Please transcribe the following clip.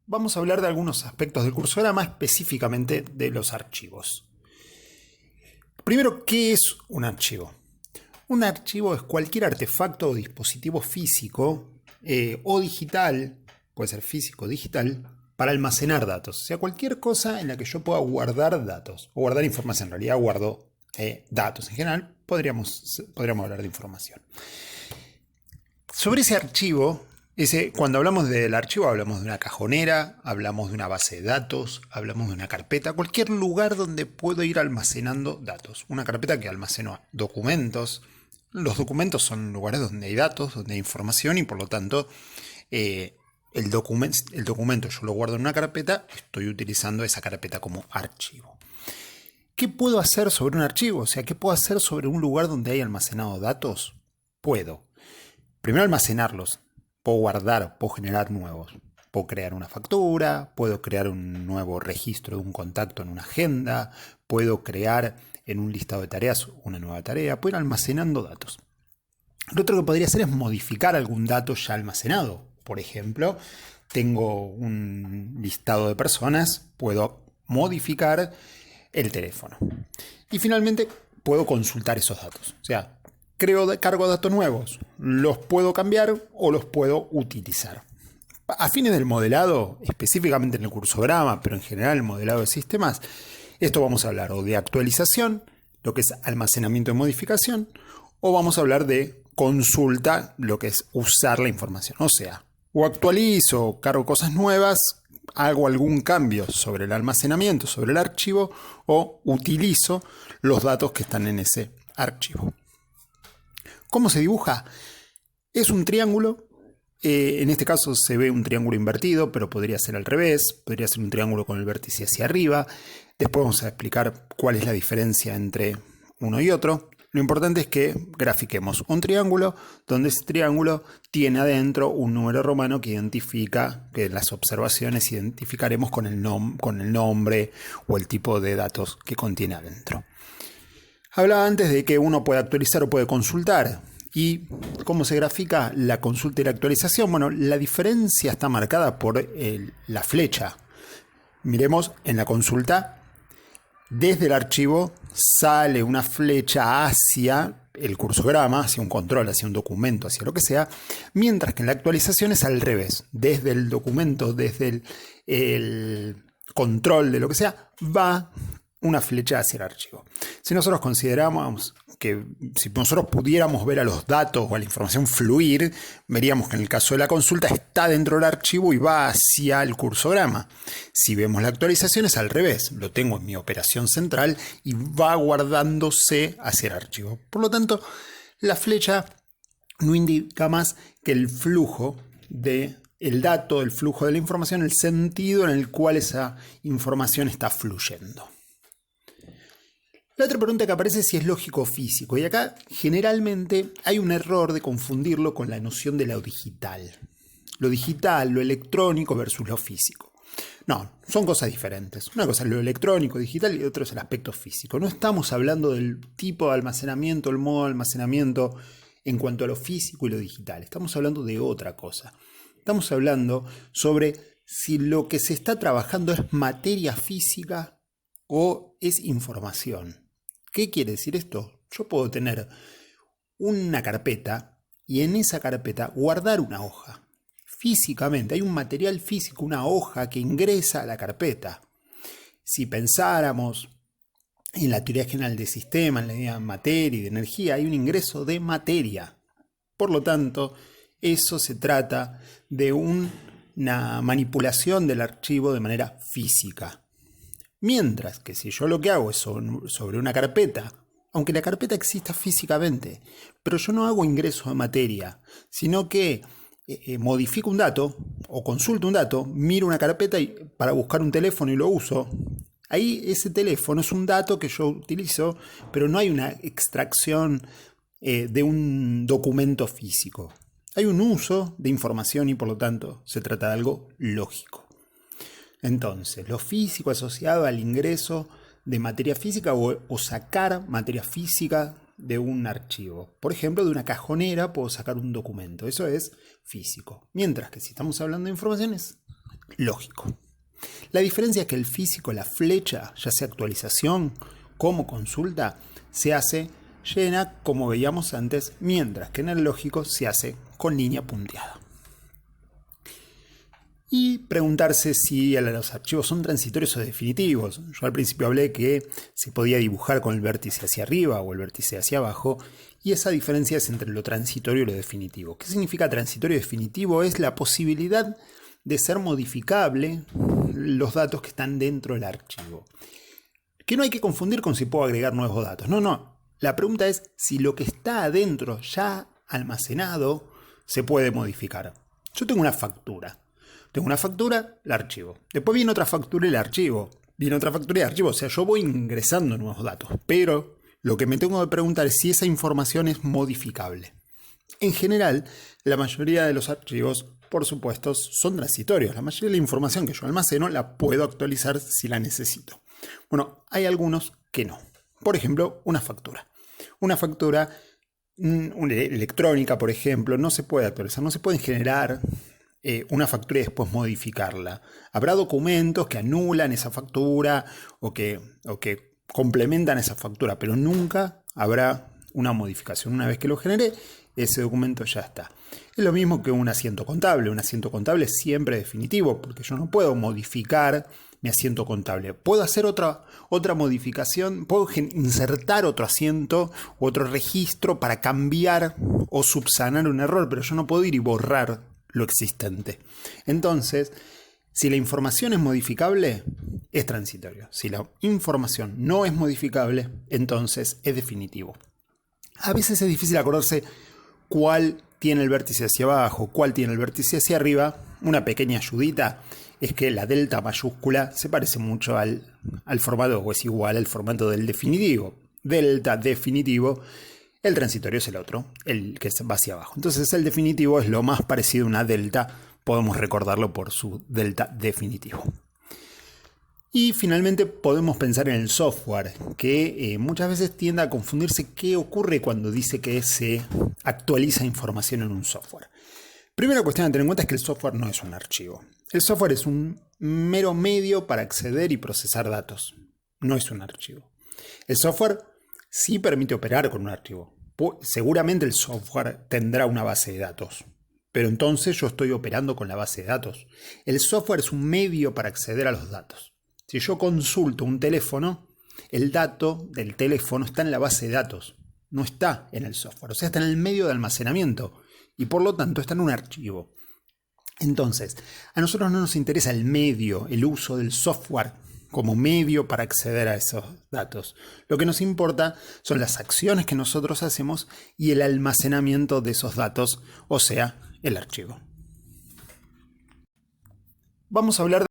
vamos a hablar de algunos aspectos del cursograma, específicamente de los archivos. Primero, ¿qué es un archivo? Un archivo es cualquier artefacto o dispositivo físico o digital, puede ser físico o digital, para almacenar datos. O sea, cualquier cosa en la que yo pueda guardar datos o guardar información. En realidad guardo datos. En general, podríamos hablar de información. Sobre ese archivo, cuando hablamos del archivo, hablamos de una cajonera, hablamos de una base de datos, hablamos de una carpeta, cualquier lugar donde puedo ir almacenando datos. Una carpeta que almaceno documentos. Los documentos son lugares donde hay datos, donde hay información y por lo tanto el documento yo lo guardo en una carpeta, estoy utilizando esa carpeta como archivo. ¿Qué puedo hacer sobre un archivo? O sea, ¿qué puedo hacer sobre un lugar donde hay almacenado datos? Puedo primero almacenarlos, puedo guardar, puedo generar nuevos. Puedo crear una factura, puedo crear un nuevo registro de un contacto en una agenda, puedo crear en un listado de tareas una nueva tarea, puedo ir almacenando datos. Lo otro que podría hacer es modificar algún dato ya almacenado. Por ejemplo, tengo un listado de personas, puedo modificar el teléfono. Y finalmente puedo consultar esos datos. O sea, cargo datos nuevos, los puedo cambiar o los puedo utilizar. A fines del modelado, específicamente en el cursograma, pero en general el modelado de sistemas, esto vamos a hablar o de actualización, lo que es almacenamiento y modificación, o vamos a hablar de consulta, lo que es usar la información. O sea, o actualizo, cargo cosas nuevas, hago algún cambio sobre el almacenamiento, sobre el archivo, o utilizo los datos que están en ese archivo. ¿Cómo se dibuja? Es un triángulo. En este caso se ve un triángulo invertido, pero podría ser al revés, podría ser un triángulo con el vértice hacia arriba. Después vamos a explicar cuál es la diferencia entre uno y otro. Lo importante es que grafiquemos un triángulo donde ese triángulo tiene adentro un número romano que identifica, que las observaciones identificaremos con el nombre o el tipo de datos que contiene adentro. Hablaba antes de que uno puede actualizar o puede consultar. ¿Y cómo se grafica la consulta y la actualización? Bueno, la diferencia está marcada por la flecha. Miremos en la consulta, desde el archivo sale una flecha hacia el cursograma, hacia un control, hacia un documento, hacia lo que sea, mientras que en la actualización es al revés. Desde el documento, desde el control de lo que sea, va una flecha hacia el archivo. Si nosotros consideramos que si nosotros pudiéramos ver a los datos o a la información fluir, veríamos que en el caso de la consulta está dentro del archivo y va hacia el cursograma. Si vemos la actualización es al revés, lo tengo en mi operación central y va guardándose hacia el archivo. Por lo tanto, la flecha no indica más que el flujo de el dato, el flujo de la información, el sentido en el cual esa información está fluyendo. La otra pregunta que aparece es si es lógico o físico, y acá generalmente hay un error de confundirlo con la noción de lo digital. Lo digital, lo electrónico versus lo físico. No, son cosas diferentes. Una cosa es lo electrónico, digital, y otra es el aspecto físico. No estamos hablando del tipo de almacenamiento, el modo de almacenamiento en cuanto a lo físico y lo digital. Estamos hablando de otra cosa. Estamos hablando sobre si lo que se está trabajando es materia física o es información. ¿Qué quiere decir esto? Yo puedo tener una carpeta y en esa carpeta guardar una hoja. Físicamente, hay un material físico, una hoja que ingresa a la carpeta. Si pensáramos en la teoría general de sistemas, en la idea de materia y de energía, hay un ingreso de materia. Por lo tanto, eso se trata de una manipulación del archivo de manera física. Mientras que si yo lo que hago es sobre una carpeta, aunque la carpeta exista físicamente, pero yo no hago ingreso de materia, sino que modifico un dato o consulto un dato, miro una carpeta para buscar un teléfono y lo uso, ahí ese teléfono es un dato que yo utilizo, pero no hay una extracción de un documento físico. Hay un uso de información y por lo tanto se trata de algo lógico. Entonces, lo físico asociado al ingreso de materia física o sacar materia física de un archivo. Por ejemplo, de una cajonera puedo sacar un documento. Eso es físico. Mientras que si estamos hablando de informaciones, lógico. La diferencia es que el físico, la flecha, ya sea actualización como consulta, se hace llena como veíamos antes, mientras que en el lógico se hace con línea punteada. Y preguntarse si los archivos son transitorios o definitivos. Yo al principio hablé que se podía dibujar con el vértice hacia arriba o el vértice hacia abajo, y esa diferencia es entre lo transitorio y lo definitivo. ¿Qué significa transitorio y definitivo? Es la posibilidad de ser modificable los datos que están dentro del archivo. Que no hay que confundir con si puedo agregar nuevos datos. No. La pregunta es si lo que está adentro ya almacenado se puede modificar. Yo tengo una factura. La archivo. Después viene otra factura y la archivo. Viene otra factura y la archivo. O sea, yo voy ingresando nuevos datos. Pero lo que me tengo que preguntar es si esa información es modificable. En general, la mayoría de los archivos, por supuesto, son transitorios. La mayoría de la información que yo almaceno la puedo actualizar si la necesito. Bueno, hay algunos que no. Por ejemplo, una factura. Una factura electrónica, por ejemplo, no se puede actualizar, no se puede generar una factura y después modificarla. Habrá documentos que anulan esa factura o que complementan esa factura, pero nunca habrá una modificación. Una vez que lo generé, ese documento ya está. Es lo mismo que un asiento contable. Un asiento contable es siempre definitivo, porque yo no puedo modificar mi asiento contable. Puedo hacer otra modificación, puedo insertar otro asiento u otro registro para cambiar o subsanar un error, pero yo no puedo ir y borrar lo existente. Entonces, si la información es modificable, es transitorio. Si la información no es modificable, entonces es definitivo. A veces es difícil acordarse cuál tiene el vértice hacia abajo, cuál tiene el vértice hacia arriba. Una pequeña ayudita es que la delta mayúscula se parece mucho al formato, o es igual al formato del definitivo. Delta definitivo. El transitorio es el otro, el que va hacia abajo. Entonces el definitivo es lo más parecido a una delta. Podemos recordarlo por su delta definitivo. Y finalmente podemos pensar en el software, que muchas veces tiende a confundirse qué ocurre cuando dice que se actualiza información en un software. Primera cuestión a tener en cuenta es que el software no es un archivo. El software es un mero medio para acceder y procesar datos. No es un archivo. El software sí permite operar con un archivo. Seguramente el software tendrá una base de datos, pero entonces yo estoy operando con la base de datos. El software es un medio para acceder a los datos. Si yo consulto un teléfono, el dato del teléfono está en la base de datos, no está en el software, o sea, está en el medio de almacenamiento y por lo tanto está en un archivo. Entonces, a nosotros no nos interesa el medio, el uso del software como medio para acceder a esos datos. Lo que nos importa son las acciones que nosotros hacemos y el almacenamiento de esos datos, o sea, el archivo. Vamos a hablar